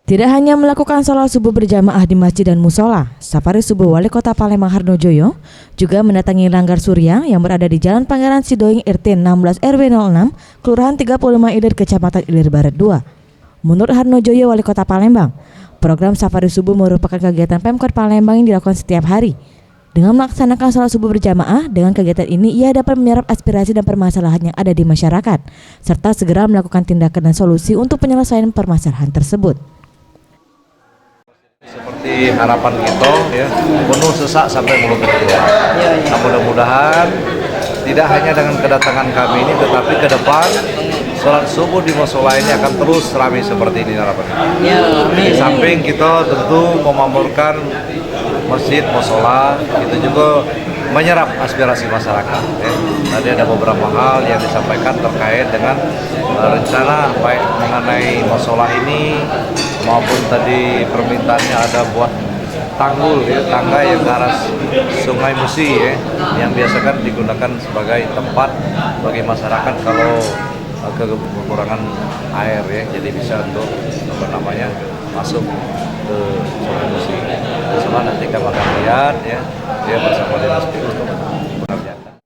Tidak hanya melakukan sholat subuh berjamaah di masjid dan musola, Safari Subuh Wali Kota Palembang Harnojoyo juga mendatangi Langgar Surya yang berada di Jalan Pangeran Sidoing RT 16 RW 06, Kelurahan 35 Ilir, Kecamatan Ilir Barat 2. Menurut Harnojoyo, Wali Kota Palembang, program Safari Subuh merupakan kegiatan Pemkot Palembang yang dilakukan setiap hari. Dengan melaksanakan sholat subuh berjamaah, dengan kegiatan ini ia dapat menyerap aspirasi dan permasalahan yang ada di masyarakat, serta segera melakukan tindakan dan solusi untuk penyelesaian permasalahan tersebut. Seperti harapan kita, ya, penuh sesak sampai mulut keluar. Nah, mudah-mudahan tidak hanya dengan kedatangan kami ini, tetapi ke depan sholat subuh di musola ini akan terus ramai seperti ini harapannya. Di samping kita tentu memamurkan masjid, musola, itu juga menyerap aspirasi masyarakat. Ya. Tadi ada beberapa hal yang disampaikan terkait dengan rencana baik mengenai musola ini maupun tadi permintaannya ada buat tanggul, ya, tangga yang ke arah Sungai Musi, ya, yang biasa kan digunakan sebagai tempat bagi masyarakat kalau kekurangan air, ya, jadi bisa untuk masuk ke Sungai Musi. Semua nanti kami akan lihat, ya, dia bersama dinas untuk mengerjakan.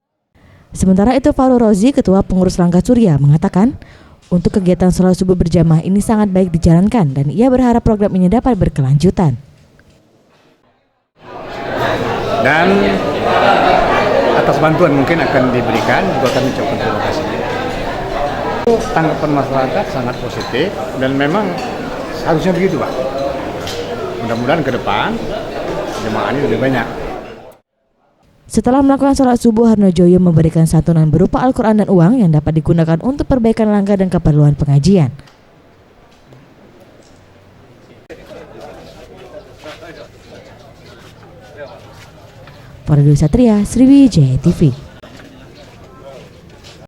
Sementara itu, Faru Rozi, Ketua Pengurus Langgar Surya, mengatakan untuk kegiatan sholat subuh berjamaah ini sangat baik dijalankan dan ia berharap program ini dapat berkelanjutan. Dan atas bantuan mungkin akan diberikan, juga kami ucapkan terima kasih. Tanggapan masyarakat sangat positif dan memang harusnya begitu, Pak. Mudah-mudahan ke depan jemaah ini lebih banyak. Setelah melakukan sholat subuh, Harnojoyo memberikan santunan berupa Al-Quran dan uang yang dapat digunakan untuk perbaikan langgar dan keperluan pengajian. Para Satria, Sriwijaya TV.